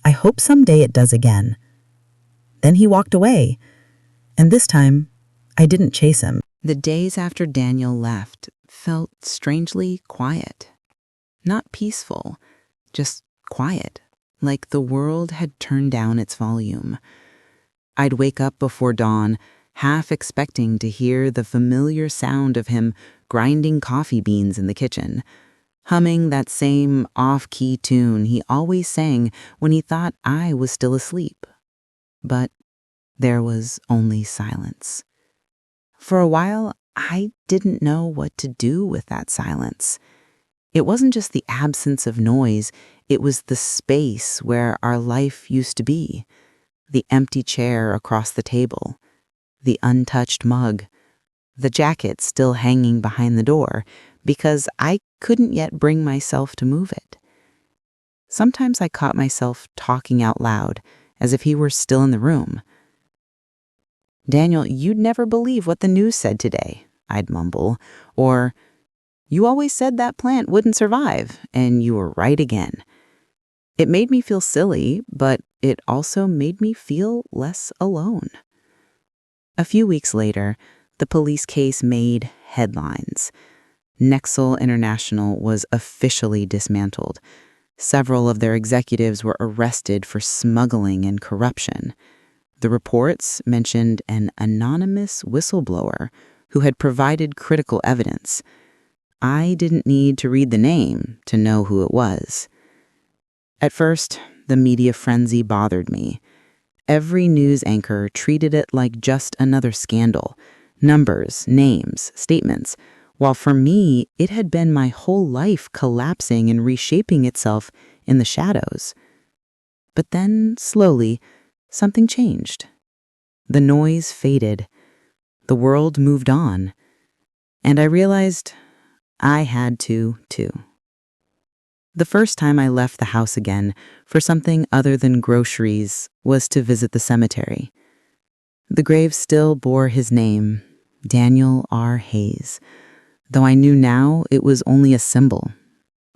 S2: I hope someday it does again." Then he walked away, and this time, I didn't chase him.
S3: The days after Daniel left felt strangely quiet. Not peaceful, just quiet, like the world had turned down its volume. I'd wake up before dawn, half expecting to hear the familiar sound of him grinding coffee beans in the kitchen, humming that same off-key tune he always sang when he thought I was still asleep. But there was only silence. For a while, I didn't know what to do with that silence. It wasn't just the absence of noise, it was the space where our life used to be. The empty chair across the table, the untouched mug, the jacket still hanging behind the door because I couldn't yet bring myself to move it. Sometimes I caught myself talking out loud, as if he were still in the room. "Daniel, you'd never believe what the news said today," I'd mumble. Or, "You always said that plant wouldn't survive, and you were right again." It made me feel silly, but it also made me feel less alone. A few weeks later, the police case made headlines. Nexel International was officially dismantled. Several of their executives were arrested for smuggling and corruption.
S2: The reports mentioned an anonymous whistleblower who had provided critical evidence. I didn't need to read the name to know who it was. At first, the media frenzy bothered me. Every news anchor treated it like just another scandal. Numbers, names, statements. While for me, it had been my whole life collapsing and reshaping itself in the shadows. But then, slowly, something changed. The noise faded. The world moved on. And I realized I had to, too. The first time I left the house again for something other than groceries was to visit the cemetery. The grave still bore his name, Daniel R. Hayes, though I knew now it was only a symbol,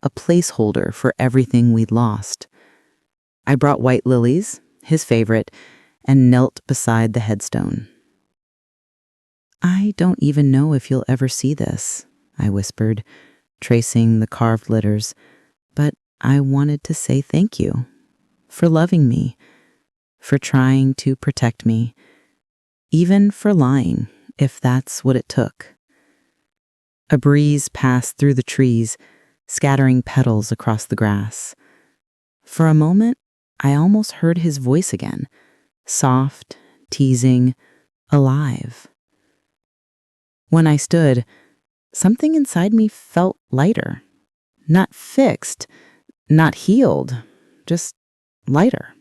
S2: a placeholder for everything we'd lost. I brought white lilies, his favorite, and knelt beside the headstone. "I don't even know if you'll ever see this," I whispered, tracing the carved letters. "But I wanted to say thank you for loving me, for trying to protect me, even for lying, if that's what it took." A breeze passed through the trees, scattering petals across the grass. For a moment, I almost heard his voice again, soft, teasing, alive. When I stood, something inside me felt lighter. Not fixed, not healed, just lighter.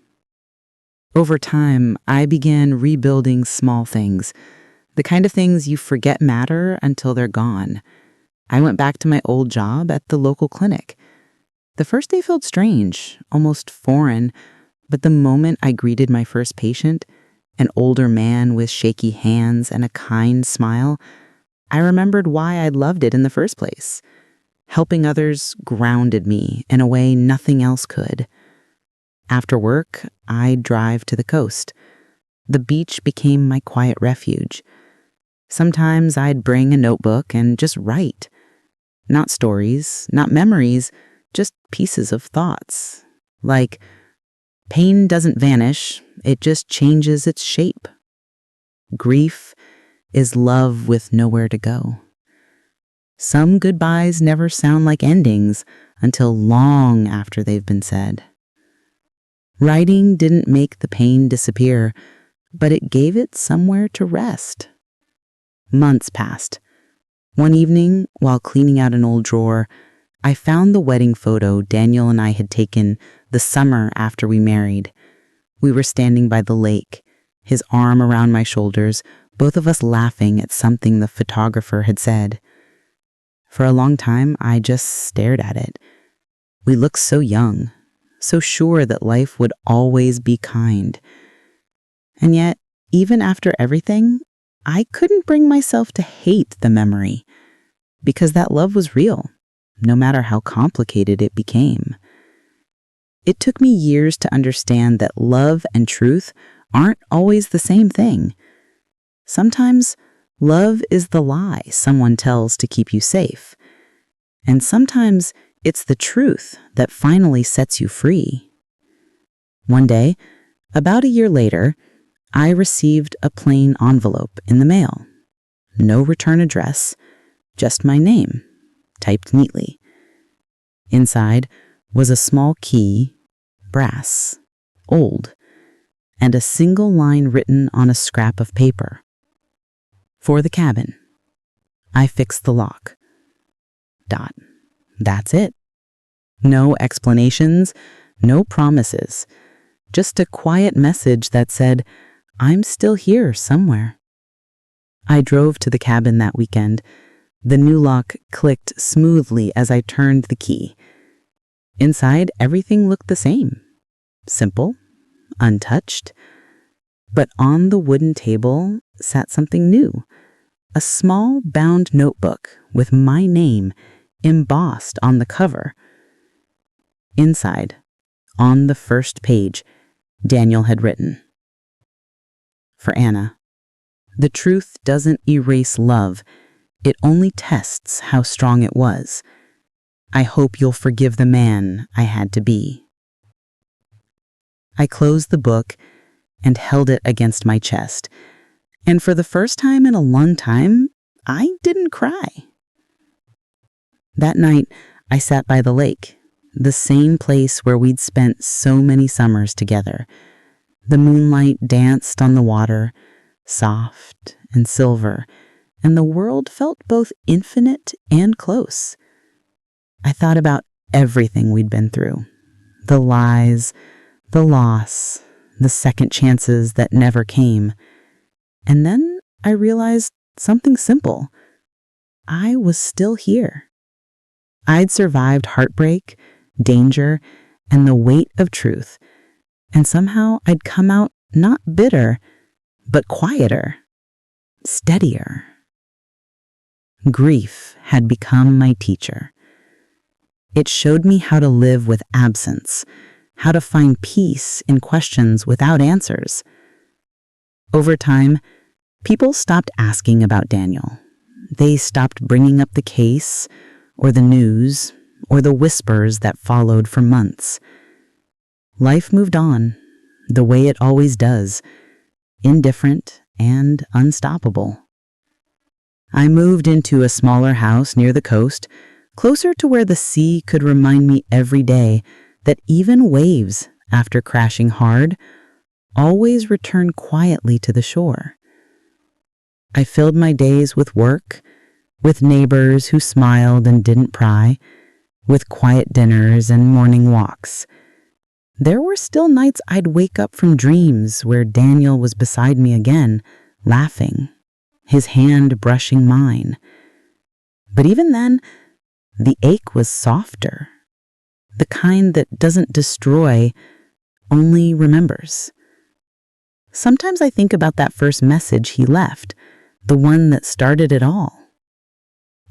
S2: Over time, I began rebuilding small things, the kind of things you forget matter until they're gone. I went back to my old job at the local clinic. The first day felt strange, almost foreign, but the moment I greeted my first patient, an older man with shaky hands and a kind smile, I remembered why I'd loved it in the first place. Helping others grounded me in a way nothing else could. After work, I'd drive to the coast. The beach became my quiet refuge. Sometimes I'd bring a notebook and just write. Not stories, not memories, just pieces of thoughts. Like, pain doesn't vanish, it just changes its shape. Grief is love with nowhere to go. Some goodbyes never sound like endings until long after they've been said. Writing didn't make the pain disappear, but it gave it somewhere to rest. Months passed. One evening, while cleaning out an old drawer, I found the wedding photo Daniel and I had taken the summer after we married. We were standing by the lake, his arm around my shoulders, both of us laughing at something the photographer had said. For a long time, I just stared at it. We looked so young, so sure that life would always be kind. And yet, even after everything, I couldn't bring myself to hate the memory, because that love was real, no matter how complicated it became. It took me years to understand that love and truth aren't always the same thing. Sometimes, love is the lie someone tells to keep you safe. And sometimes it's the truth that finally sets you free. One day, about a year later, I received a plain envelope in the mail. No return address, just my name, typed neatly. Inside was a small key, brass, old, and a single line written on a scrap of paper. For the cabin. I fixed the lock. That's it. No explanations, no promises. Just a quiet message that said, "I'm still here somewhere." I drove to the cabin that weekend. The new lock clicked smoothly as I turned the key. Inside, everything looked the same. Simple, untouched. But on the wooden table sat something new. A small bound notebook with my name embossed on the cover. Inside, on the first page, Daniel had written, "For Anna, the truth doesn't erase love. It only tests how strong it was. I hope you'll forgive the man I had to be." I closed the book and held it against my chest. And for the first time in a long time, I didn't cry. That night, I sat by the lake, the same place where we'd spent so many summers together. The moonlight danced on the water, soft and silver, and the world felt both infinite and close. I thought about everything we'd been through, the lies, the loss, the second chances that never came. And then I realized something simple. I was still here. I'd survived heartbreak, danger, and the weight of truth, and somehow I'd come out not bitter, but quieter, steadier. Grief had become my teacher. It showed me how to live with absence, how to find peace in questions without answers. Over time, people stopped asking about Daniel. They stopped bringing up the case, or the news, or the whispers that followed for months. Life moved on, the way it always does, indifferent and unstoppable. I moved into a smaller house near the coast, closer to where the sea could remind me every day that even waves, after crashing hard, always return quietly to the shore. I filled my days with work, with neighbors who smiled and didn't pry, with quiet dinners and morning walks. There were still nights I'd wake up from dreams where Daniel was beside me again, laughing, his hand brushing mine. But even then, the ache was softer, the kind that doesn't destroy, only remembers. Sometimes I think about that first message he left, the one that started it all.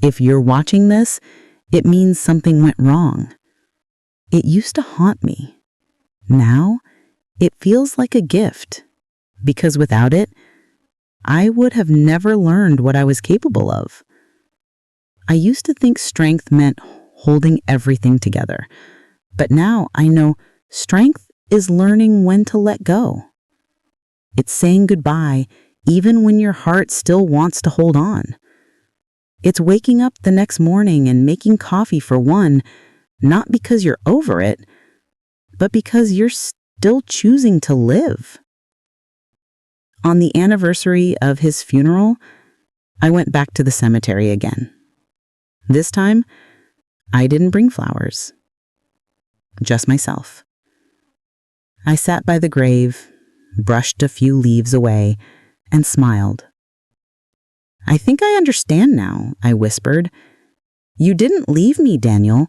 S2: If you're watching this, it means something went wrong. It used to haunt me. Now, it feels like a gift, because without it, I would have never learned what I was capable of. I used to think strength meant holding everything together, but now I know strength is learning when to let go. It's saying goodbye even when your heart still wants to hold on. It's waking up the next morning and making coffee for one, not because you're over it, but because you're still choosing to live. On the anniversary of his funeral, I went back to the cemetery again. This time, I didn't bring flowers, just myself. I sat by the grave, brushed a few leaves away, and smiled. "I think I understand now," I whispered. "You didn't leave me, Daniel.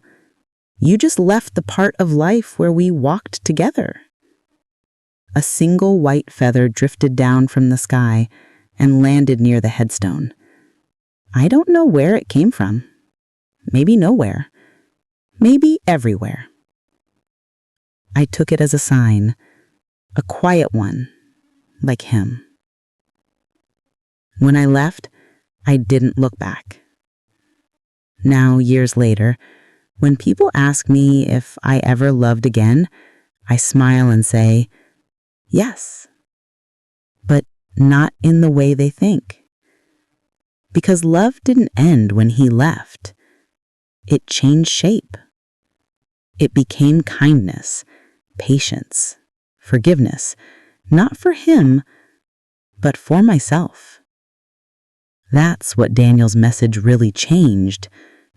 S2: You just left the part of life where we walked together." A single white feather drifted down from the sky and landed near the headstone. I don't know where it came from. Maybe nowhere. Maybe everywhere. I took it as a sign, a quiet one, like him. When I left, I didn't look back. Now, years later, when people ask me if I ever loved again, I smile and say, yes, but not in the way they think. Because love didn't end when he left. It changed shape. It became kindness, patience, forgiveness, not for him, but for myself. That's what Daniel's message really changed,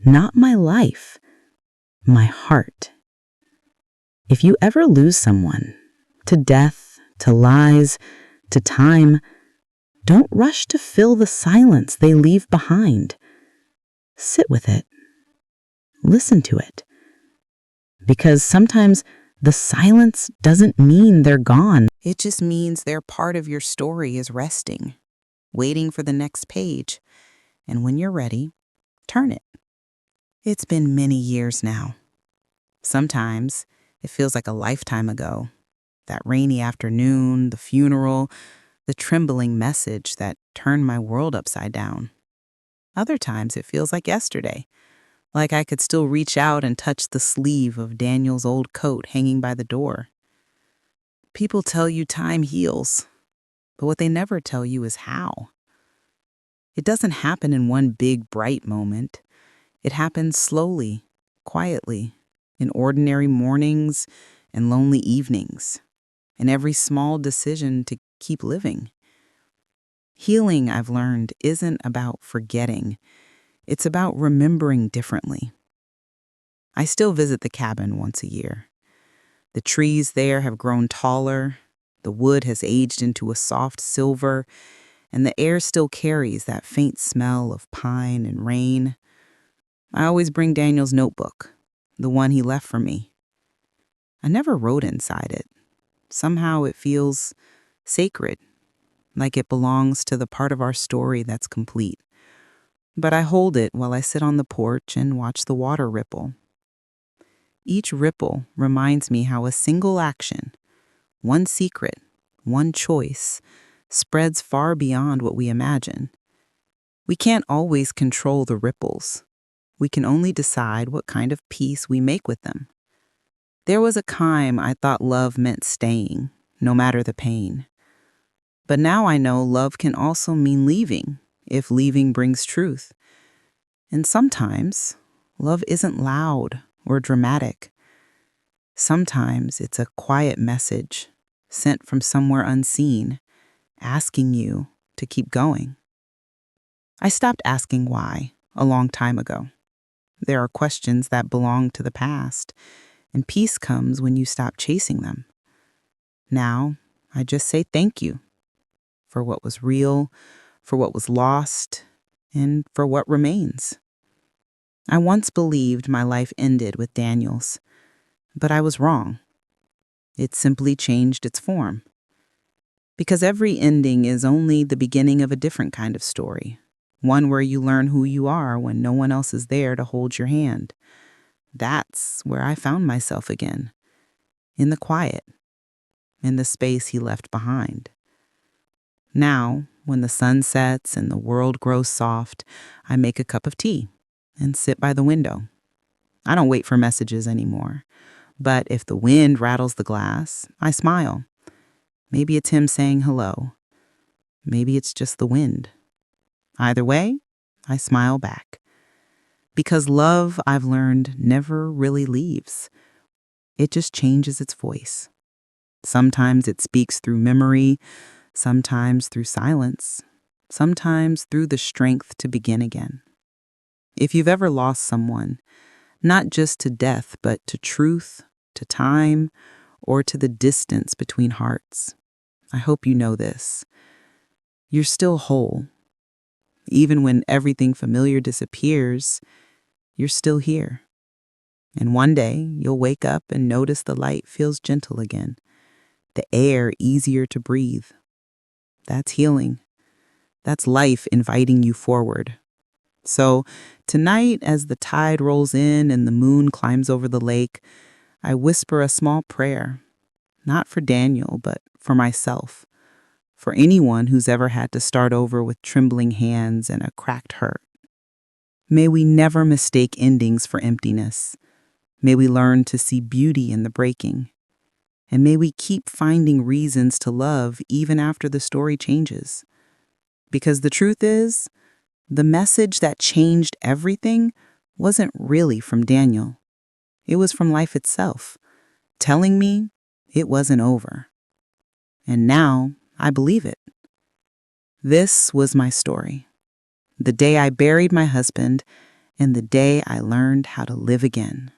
S2: not my life, my heart. If you ever lose someone, to death, to lies, to time, don't rush to fill the silence they leave behind. Sit with it. Listen to it. Because sometimes the silence doesn't mean they're gone. It just means their part of your story is resting, waiting for the next page. And when you're ready, turn it. It's been many years now. Sometimes it feels like a lifetime ago. That rainy afternoon, the funeral, the trembling message that turned my world upside down. Other times it feels like yesterday, like I could still reach out and touch the sleeve of Daniel's old coat hanging by the door.
S1: People tell you time heals, but what they never tell you is how. It doesn't happen in one big, bright moment. It happens slowly, quietly, in ordinary mornings and lonely evenings, in every small decision to keep living. Healing, I've learned, isn't about forgetting. It's about remembering differently. I still visit the cabin once a year. The trees there have grown taller, the wood has aged into a soft silver, and the air still carries that faint smell of pine and rain. I always bring Daniel's notebook, the one he left for me. I never wrote inside it. Somehow it feels sacred, like it belongs to the part of our story that's complete. But I hold it while I sit on the porch and watch the water ripple. Each ripple reminds me how a single action, one secret, one choice, spreads far beyond what we imagine. We can't always control the ripples. We can only decide what kind of peace we make with them. There was a time I thought love meant staying, no matter the pain. But now I know love can also mean leaving, if leaving brings truth. And sometimes, love isn't loud or dramatic. Sometimes it's a quiet message sent from somewhere unseen, asking you to keep going. I stopped asking why a long time ago. There are questions that belong to the past, and peace comes when you stop chasing them. Now, I just say thank you for what was real, for what was lost, and for what remains. I once believed my life ended with Daniel's, but I was wrong. It simply changed its form. Because every ending is only the beginning of a different kind of story, one where you learn who you are when no one else is there to hold your hand. That's where I found myself again, in the quiet, in the space he left behind. Now, when the sun sets and the world grows soft, I make a cup of tea and sit by the window. I don't wait for messages anymore. But if the wind rattles the glass, I smile. Maybe it's him saying hello. Maybe it's just the wind. Either way, I smile back. Because love, I've learned, never really leaves. It just changes its voice. Sometimes it speaks through memory, sometimes through silence, sometimes through the strength to begin again. If you've ever lost someone, not just to death, but to truth, to time, or to the distance between hearts, I hope you know this. You're still whole. Even when everything familiar disappears, you're still here. And one day, you'll wake up and notice the light feels gentle again, the air easier to breathe. That's healing. That's life inviting you forward. So tonight, as the tide rolls in and the moon climbs over the lake, I whisper a small prayer, not for Daniel, but for myself, for anyone who's ever had to start over with trembling hands and a cracked heart. May we never mistake endings for emptiness. May we learn to see beauty in the breaking. And may we keep finding reasons to love even after the story changes. Because the truth is, the message that changed everything wasn't really from Daniel. It was from life itself, telling me it wasn't over. And now I believe it. This was my story. The day I buried my husband and the day I learned how to live again.